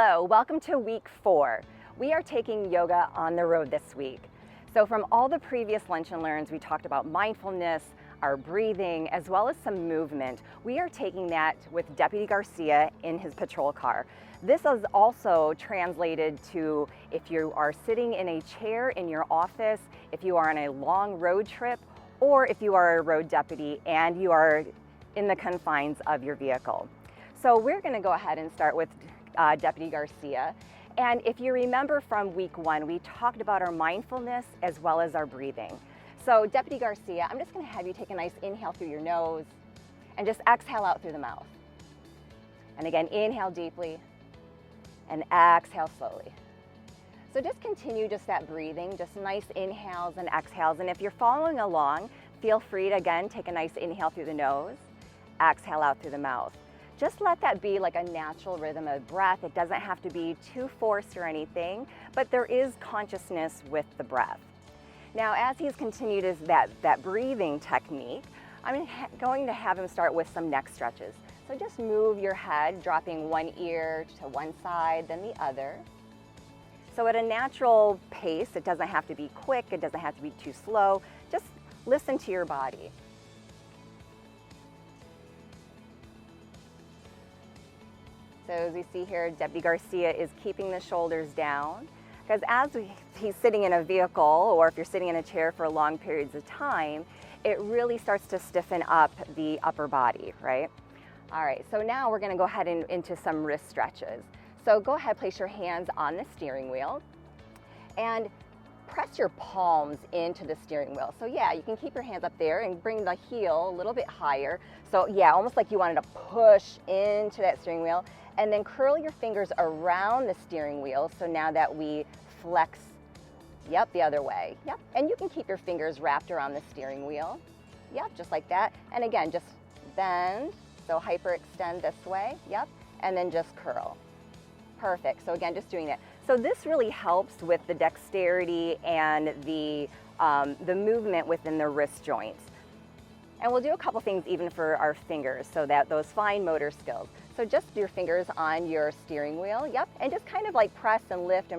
Hello, welcome to week 4. We are taking yoga on the road this week. So from all the previous Lunch and Learns, we talked about mindfulness, our breathing, as well as some movement. We are taking that with Deputy Garcia in his patrol car. This is also translated to if you are sitting in a chair in your office, if you are on a long road trip, or if you are a road deputy and you are in the confines of your vehicle. So we're going to go ahead and start with Deputy Garcia. And if you remember from week 1, we talked about our mindfulness as well as our breathing. So Deputy Garcia, I'm just going to have you take a nice inhale through your nose and just exhale out through the mouth. And again, inhale deeply and exhale slowly. So just continue just that breathing, just nice inhales and exhales. And if you're following along, feel free to again take a nice inhale through the nose, exhale out through the mouth. Just let that be like a natural rhythm of breath. It doesn't have to be too forced or anything, but there is consciousness with the breath. Now, as he's continued that breathing technique, I'm going to have him start with some neck stretches. So just move your head, dropping one ear to one side, then the other. So at a natural pace, it doesn't have to be quick, it doesn't have to be too slow. Just listen to your body. So as we see here, Deputy Garcia is keeping the shoulders down, because as he's sitting in a vehicle, or if you're sitting in a chair for long periods of time, it really starts to stiffen up the upper body, right? All right, so now we're gonna go ahead and into some wrist stretches. So go ahead, place your hands on the steering wheel and press your palms into the steering wheel. So yeah, you can keep your hands up there and bring the heel a little bit higher. So yeah, almost like you wanted to push into that steering wheel. And then curl your fingers around the steering wheel. So now that we flex, yep, the other way, yep. And you can keep your fingers wrapped around the steering wheel. Yep, just like that. And again, just bend, so hyperextend this way, yep. And then just curl. Perfect, so again, just doing that. So this really helps with the dexterity and the movement within the wrist joints. And we'll do a couple things even for our fingers, so that those fine motor skills. So just your fingers on your steering wheel, yep, and just kind of like press and lift,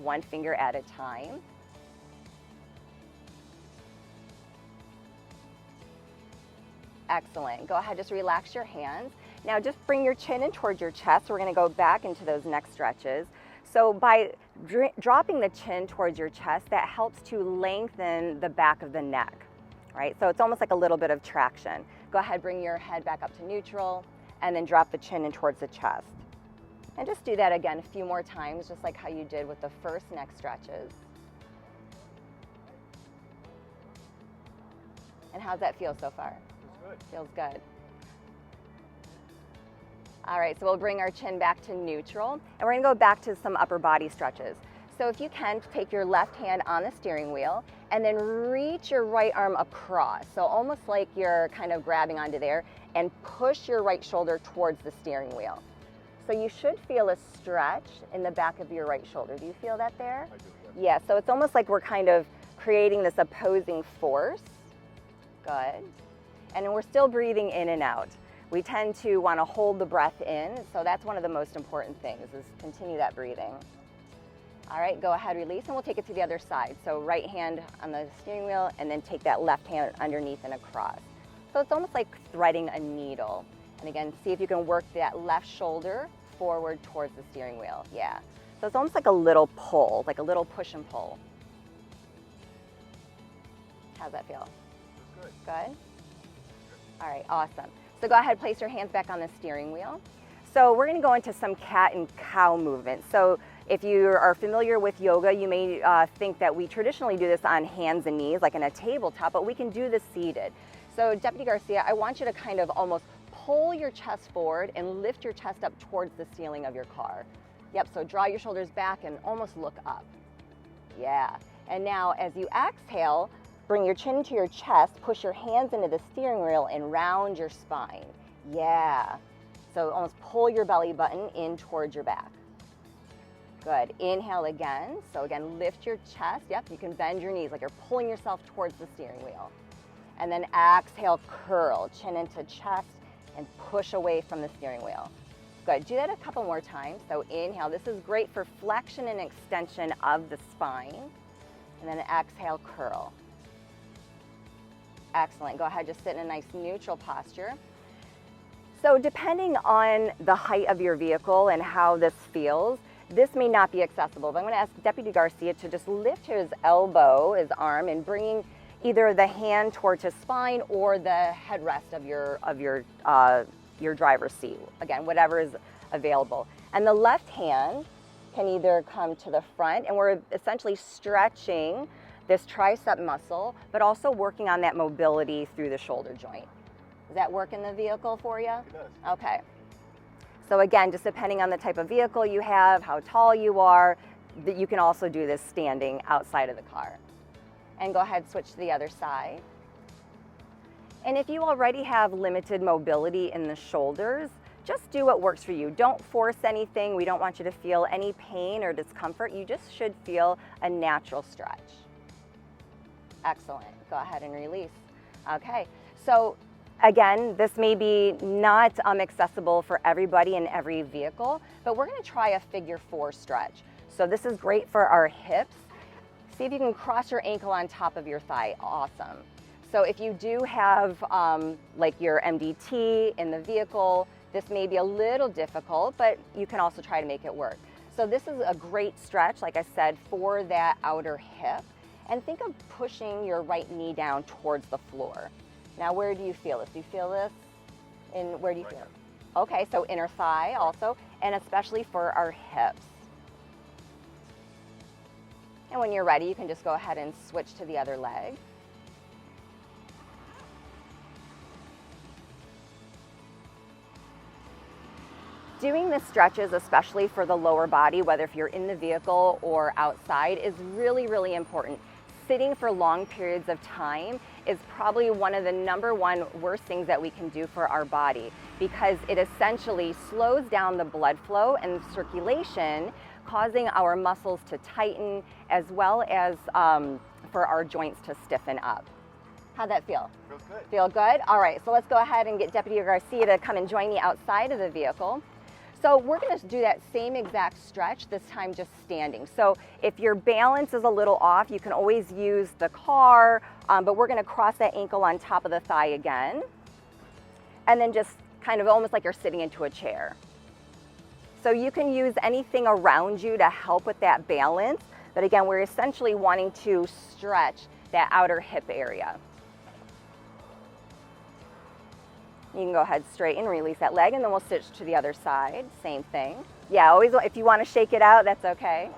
one finger at a time. Excellent, go ahead, just relax your hands. Now just bring your chin in towards your chest. We're gonna go back into those neck stretches. So by dropping the chin towards your chest, that helps to lengthen the back of the neck. Right? So it's almost like a little bit of traction. Go ahead, bring your head back up to neutral, and then drop the chin in towards the chest. And just do that again a few more times, just like how you did with the first neck stretches. And how's that feel so far? Feels good. Feels good. All right, so we'll bring our chin back to neutral, and we're gonna go back to some upper body stretches. So if you can, take your left hand on the steering wheel and then reach your right arm across. So almost like you're kind of grabbing onto there, and push your right shoulder towards the steering wheel. So you should feel a stretch in the back of your right shoulder. Do you feel that there? I do, yeah, so it's almost like we're kind of creating this opposing force. Good. And we're still breathing in and out. We tend to want to hold the breath in, so that's one of the most important things, is continue that breathing. All right, go ahead, release, and we'll take it to the other side. So right hand on the steering wheel, and then take that left hand underneath and across. So it's almost like threading a needle. And again, see if you can work that left shoulder forward towards the steering wheel. Yeah. So it's almost like a little pull, like a little push and pull. How's that feel? Good. Good? All right, awesome. So go ahead, place your hands back on the steering wheel. So we're gonna go into some cat and cow movement. So if you are familiar with yoga, you may think that we traditionally do this on hands and knees, like in a tabletop, but we can do this seated. So Deputy Garcia, I want you to kind of almost pull your chest forward and lift your chest up towards the ceiling of your car. Yep, so draw your shoulders back and almost look up. Yeah, and now as you exhale, bring your chin to your chest, push your hands into the steering wheel and round your spine. Yeah, so almost pull your belly button in towards your back. Good, inhale again. So again, lift your chest. Yep, you can bend your knees like you're pulling yourself towards the steering wheel. And then exhale, curl, chin into chest, and push away from the steering wheel. Good, do that a couple more times. So inhale, this is great for flexion and extension of the spine. And then exhale, curl. Excellent, go ahead, just sit in a nice neutral posture. So depending on the height of your vehicle and how this feels, this may not be accessible, but I'm gonna ask Deputy Garcia to just lift his elbow, his arm, and bringing either the hand towards his spine or the headrest of your driver's seat. Again, whatever is available. And the left hand can either come to the front, and we're essentially stretching this tricep muscle, but also working on that mobility through the shoulder joint. Does that work in the vehicle for you? It does. Okay. So again, just depending on the type of vehicle you have, how tall you are, that you can also do this standing outside of the car. And go ahead, switch to the other side. And if you already have limited mobility in the shoulders, just do what works for you. Don't force anything. We don't want you to feel any pain or discomfort. You just should feel a natural stretch. Excellent. Go ahead and release. Okay. So again, this may be not accessible for everybody in every vehicle, but we're going to try a figure 4 stretch. So this is great for our hips. See if you can cross your ankle on top of your thigh. Awesome. So if you do have like your MDT in the vehicle, this may be a little difficult, but you can also try to make it work. So this is a great stretch, like I said, for that outer hip. And think of pushing your right knee down towards the floor. Now, where do you feel this? Do you feel this? Where do you feel it? Okay, so inner thigh also, and especially for our hips. And when you're ready, you can just go ahead and switch to the other leg. Doing the stretches, especially for the lower body, whether if you're in the vehicle or outside, is really, really important. Sitting for long periods of time is probably one of the #1 worst things that we can do for our body, because it essentially slows down the blood flow and circulation, causing our muscles to tighten as well as for our joints to stiffen up. How'd that feel? Feels good. Feel good? All right, so let's go ahead and get Deputy Garcia to come and join me outside of the vehicle. So we're going to do that same exact stretch, this time just standing. So if your balance is a little off, you can always use the car, but we're going to cross that ankle on top of the thigh again. And then just kind of almost like you're sitting into a chair. So you can use anything around you to help with that balance. But again, we're essentially wanting to stretch that outer hip area. You can go ahead, straighten, release that leg, and then we'll switch to the other side. Same thing. Yeah, always, if you want to shake it out, that's okay.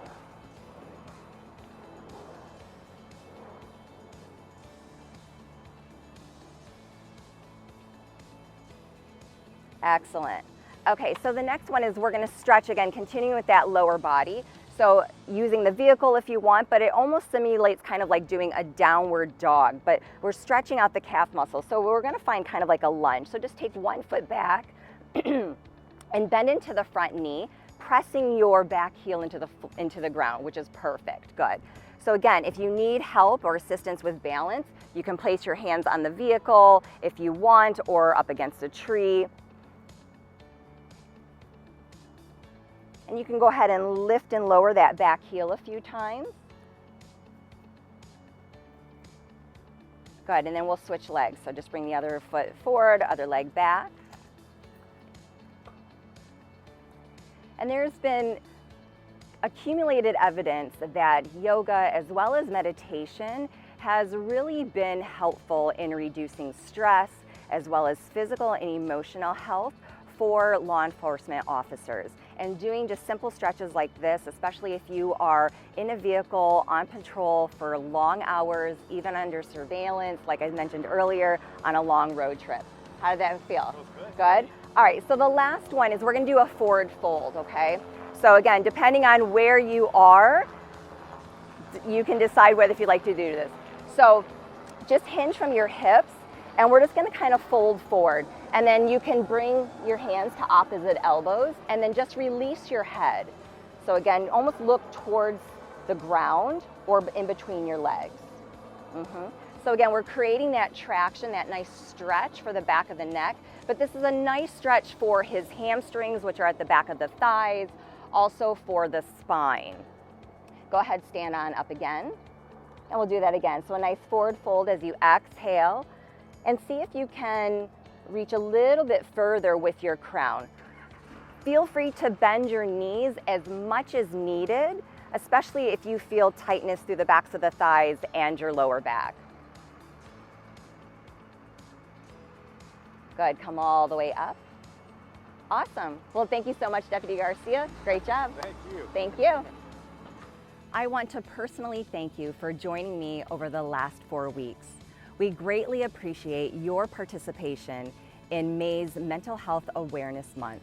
Excellent. Okay, so the next one is we're going to stretch again, continuing with that lower body. So using the vehicle if you want, but it almost simulates kind of like doing a downward dog, but we're stretching out the calf muscle. So we're going to find kind of like a lunge. So just take one foot back and bend into the front knee, pressing your back heel into the ground, which is perfect. Good. So again, if you need help or assistance with balance, you can place your hands on the vehicle if you want, or up against a tree. And you can go ahead and lift and lower that back heel a few times. Good, and then we'll switch legs. So just bring the other foot forward, other leg back. And there's been accumulated evidence that yoga as well as meditation has really been helpful in reducing stress as well as physical and emotional health for law enforcement officers. And doing just simple stretches like this, especially if you are in a vehicle on patrol for long hours, even under surveillance, like I mentioned earlier, on a long road trip. How did that feel? Feels good. Good? All right, so the last one is we're gonna do a forward fold, okay? So again, depending on where you are, you can decide whether if you'd like to do this. So just hinge from your hips, and we're just gonna kind of fold forward. And then you can bring your hands to opposite elbows and then just release your head. So again, almost look towards the ground or in between your legs. So again, we're creating that traction, that nice stretch for the back of the neck, but this is a nice stretch for his hamstrings, which are at the back of the thighs, also for the spine. Go ahead, stand on up again, and we'll do that again. So a nice forward fold as you exhale, and see if you can reach a little bit further with your crown. Feel free to bend your knees as much as needed, especially if you feel tightness through the backs of the thighs and your lower back. Good, come all the way up. Awesome. Well, thank you so much, Deputy Garcia. Great job. Thank you. Thank you. I want to personally thank you for joining me over the last 4 weeks. We greatly appreciate your participation in May's Mental Health Awareness Month.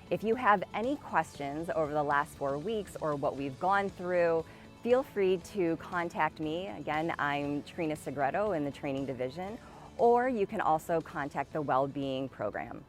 If you have any questions over the last 4 weeks or what we've gone through, feel free to contact me. Again, I'm Trina Segreto in the training division, or you can also contact the Wellbeing Program.